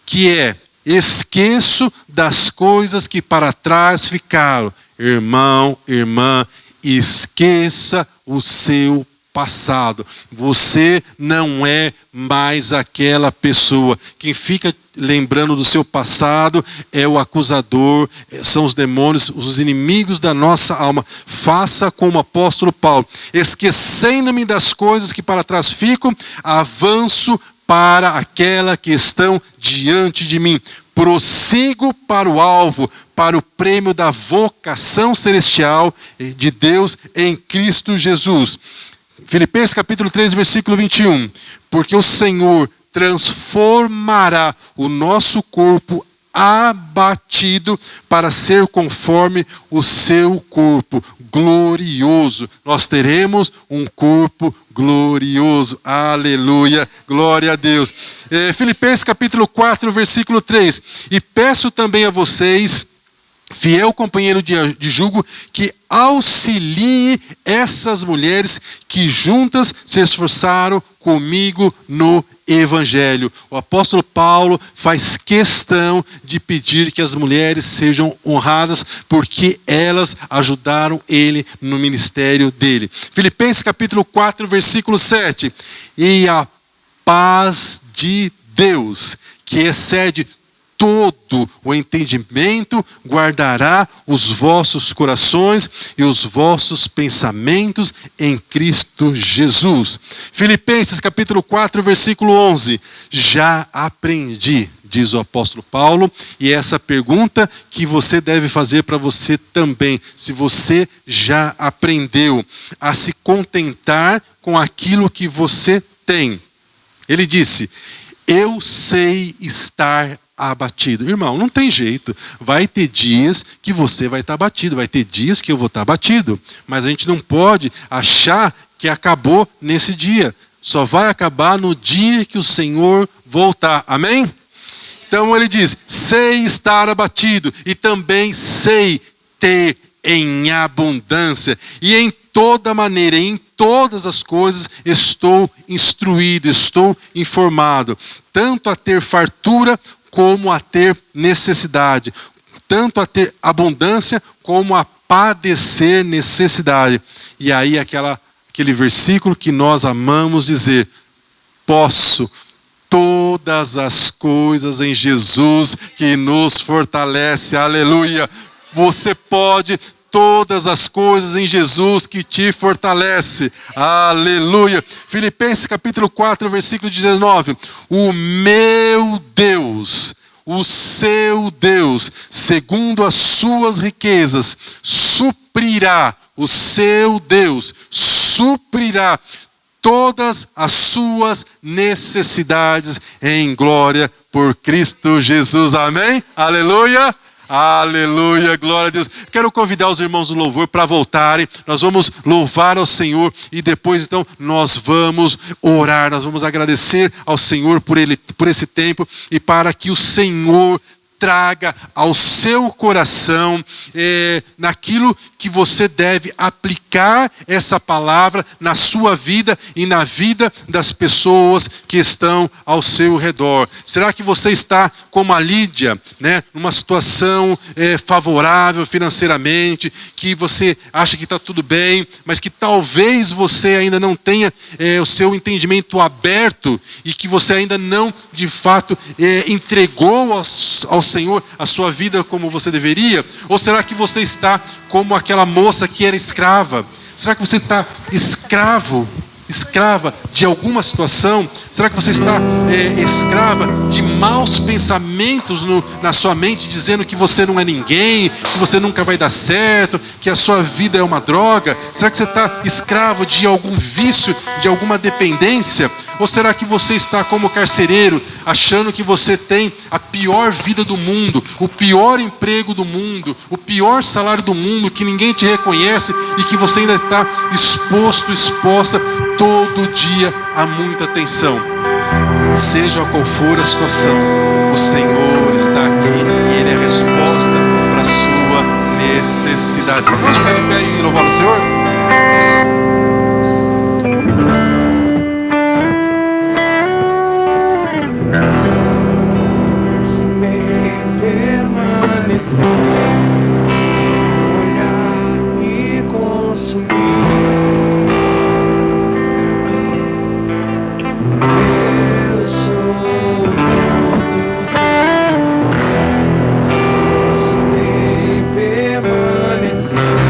que é: esqueço das coisas que para trás ficaram. Irmão, irmã, esqueça o seu passado. Você não é mais aquela pessoa. Quem fica lembrando do seu passado é o acusador, são os demônios, os inimigos da nossa alma. Faça como o apóstolo Paulo: esquecendo-me das coisas que para trás ficam, avanço para aquela que estão diante de mim. Prossigo para o alvo, para o prêmio da vocação celestial de Deus em Cristo Jesus. Filipenses capítulo 3, versículo 21. Porque o Senhor transformará o nosso corpo abatido para ser conforme o seu corpo glorioso. Nós teremos um corpo glorioso. Aleluia, glória a Deus. Filipenses capítulo 4, versículo 3. E peço também a vocês, fiel companheiro de jugo, que auxilie essas mulheres que juntas se esforçaram comigo no Evangelho. O apóstolo Paulo faz questão de pedir que as mulheres sejam honradas, porque elas ajudaram ele no ministério dele. Filipenses capítulo 4, versículo 7. E a paz de Deus, que excede todo o entendimento, guardará os vossos corações e os vossos pensamentos em Cristo Jesus. Filipenses capítulo 4, versículo 11. Já aprendi, diz o apóstolo Paulo, e essa pergunta que você deve fazer para você também: se você já aprendeu a se contentar com aquilo que você tem. Ele disse: eu sei estar abatido. Irmão, não tem jeito. Vai ter dias que você vai estar abatido, vai ter dias que eu vou estar abatido. Mas a gente não pode achar que acabou nesse dia. Só vai acabar no dia que o Senhor voltar. Amém? Então ele diz: sei estar abatido e também sei ter em abundância. E em toda maneira, em todas as coisas, estou instruído, estou informado. Tanto a ter fartura como a ter necessidade, tanto a ter abundância como a padecer necessidade. E aí aquele versículo que nós amamos dizer: posso todas as coisas em Jesus que nos fortalece. Aleluia. Você pode todas as coisas em Jesus que te fortalece. Aleluia. Filipenses capítulo 4, versículo 19. O meu Deus, o seu Deus, segundo as suas riquezas, suprirá, o seu Deus suprirá todas as suas necessidades em glória por Cristo Jesus. Amém? Aleluia. Aleluia, glória a Deus. Quero convidar os irmãos do louvor para voltarem. Nós vamos louvar ao Senhor e depois então nós vamos orar. Nós vamos agradecer ao Senhor por esse tempo e para que o Senhor traga ao seu coração naquilo que você deve aplicar essa palavra na sua vida e na vida das pessoas que estão ao seu redor. Será que você está como a Lídia, né, numa situação favorável financeiramente, que você acha que está tudo bem, mas que talvez você ainda não tenha o seu entendimento aberto e que você ainda não, de fato, entregou ao Senhor a sua vida como você deveria? Ou será que você está como aquela moça que era escrava? Será que você está escrava de alguma situação? Será que você está escrava de maus pensamentos na sua mente, dizendo que você não é ninguém, que você nunca vai dar certo, que a sua vida é uma droga? Será que você está escravo de algum vício, de alguma dependência? Ou será que você está como carcereiro, achando que você tem a pior vida do mundo, o pior emprego do mundo, o pior salário do mundo, que ninguém te reconhece e que você ainda está exposta todo dia a muita tensão? Seja qual for a situação, o Senhor está aqui e Ele é a resposta para a sua necessidade. Vamos ficar de pé e louvar o Senhor? Olhar me consumir. Eu sou teu, posso nem permanecer.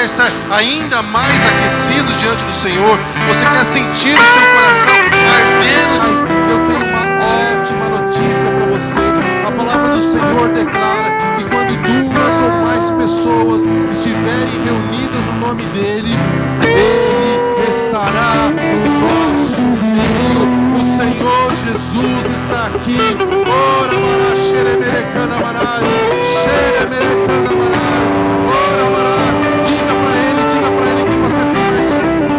estar ainda mais aquecido diante do Senhor, você quer sentir o seu coração ardendo. Eu tenho uma ótima notícia para você. A palavra do Senhor declara que quando duas ou mais pessoas estiverem reunidas no nome dEle, Ele estará no nosso meio. O Senhor Jesus está aqui. Ora, marás, xeremerecana, marás, xeremerecana, marás, ora, marás. Diga para Ele que você tem mais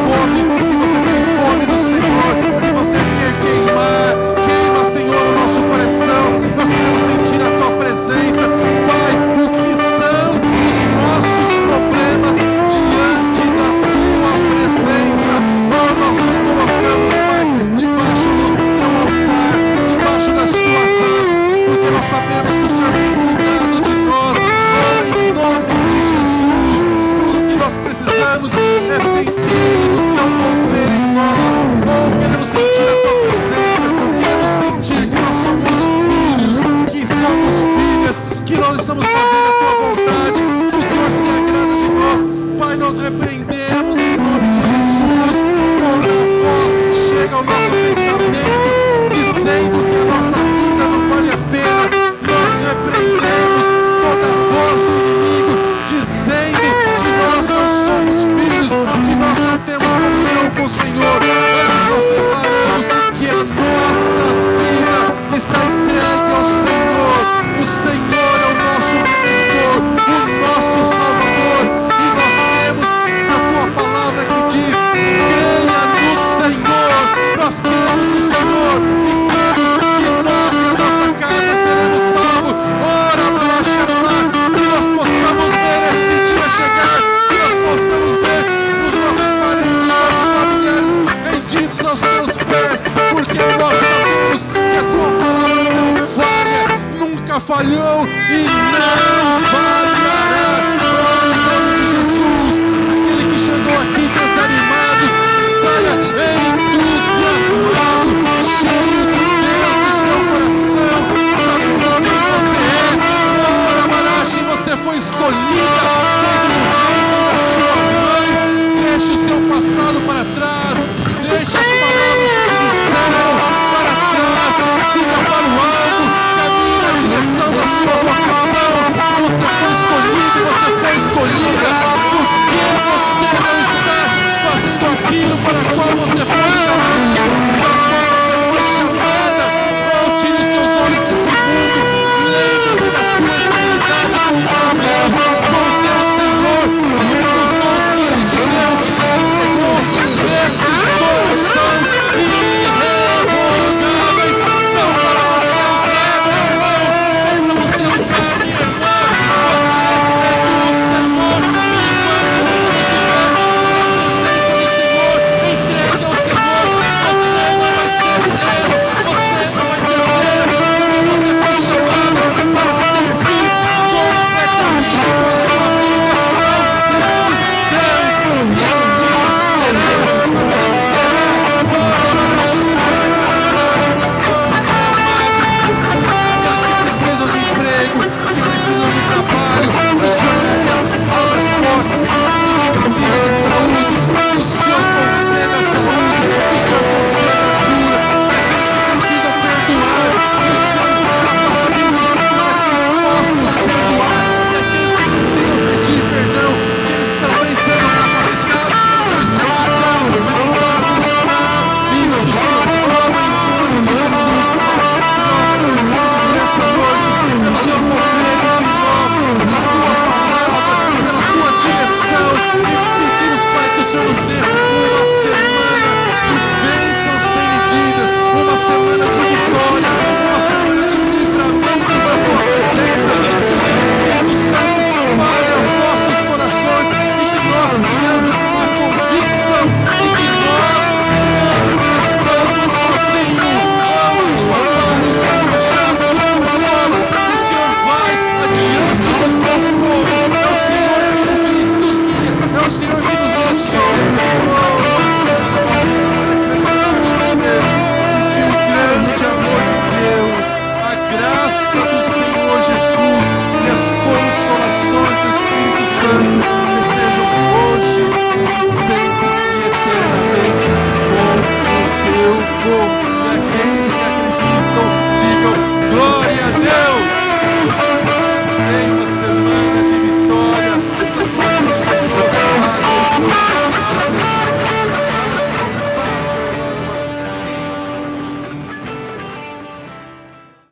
fome, que você tem fome do Senhor, que você quer queimar. Queima, Senhor, o nosso coração. Nós queremos sentir a Tua presença. Pai, o que são os nossos problemas diante da Tua presença? Oh, nós nos colocamos, Pai, debaixo do Teu altar, debaixo das Tuas asas, porque nós sabemos que o Senhor tem cuidado de nós. Oh, em nome de Jesus, tudo que nós precisamos é sentir o Teu mover em nós. Oh, queremos sentir a Tua presença, queremos sentir que nós somos filhos, que somos filhas, que nós estamos fazendo a Tua vontade, que o Senhor se agrada de nós. Pai, nós repreendemos em nome de Jesus toda voz que chega ao nosso pensamento dizendo que a nossa vida não vale a pena. Nós repreendemos toda voz do inimigo dizendo que nós não somos filhos, que nós não temos comunhão com o Senhor. Antes nós declaramos que a nossa vida está entregue ao Senhor. O Senhor é o nosso Redentor, o nosso Salvador, e nós cremos na Tua palavra que diz: creia no Senhor. Nós cremos no Senhor e cremos que nós e a nossa casa seremos salvos. Ora, Maraxaralá, que nós possamos ver esse dia chegar, que nós possamos ver os nossos parentes, os nossos familiares rendidos aos Teus pés, porque nós sabemos que a Tua palavra não falha, nunca falhou e não falhará. Oh, em nome de Jesus, aquele que chegou aqui desanimado, saia entusiasmado, cheio de Deus no seu coração, sabendo quem você é. Ora, Marache, você foi escolhida dentro do ventre da sua mãe. Deixe o seu passado para trás, deixe as palavras que te disseram para trás, siga para o alto, caminhe na direção da sua vocação. Você foi escolhido e você foi escolhida. Por que você não está fazendo aquilo para o qual você foi chamado, para o qual você foi chamada? Oh, tire os seus olhos desse mundo, lembre-se da tua eternidade com o teu Deus, com o teu Senhor. Lembre dos dons que Ele te deu, que Ele te entregou. Esses dons são irrevogáveis, são para você usar, meu irmão, são para você usar, minha irmã. Você é do Senhor, enquanto você não estiver na presença do Senhor, entregue ao Senhor. Você não vai ser pleno, você não vai ser plena, porque você foi chamado para servir completamente com a sua vida ao teu Deus, e assim será, assim será. Ora, aqueles que precisam de emprego, que precisam de trabalho, que o Senhor abre as portas. Aquele que precisa de saúde, que o Senhor conceda a saúde, que o Senhor conceda a cura. E aqueles que precisam perdoar, que o Senhor os capacite para que eles possam perdoar. E aqueles que precisam pedir perdão, que eles também sejam capacitados pelo Teu Espírito Santo para buscar isso, Senhor. Oh, em nome de Jesus, Pai, nós agradecemos por essa noite, pelo Teu mover entre nós, pela Tua palavra, pela Tua direção, e pedimos, Pai, que o Senhor nos dê uma semana de bênçãos sem medidas, uma semana de vitória, uma semana de livramento da Tua presença, que o Teu Espírito Santo fale aos nossos corações e que nós tenhamos a convicção de que nós não estamos sozinhos. Oh, a Tua vara e o Teu cajado nos consola. O Senhor vai adiante do Teu povo. É o Senhor que nos guia, é o Senhor que nos direciona. E que o grande amor de Deus, a graça do Senhor Jesus e as consolações do Espírito Santo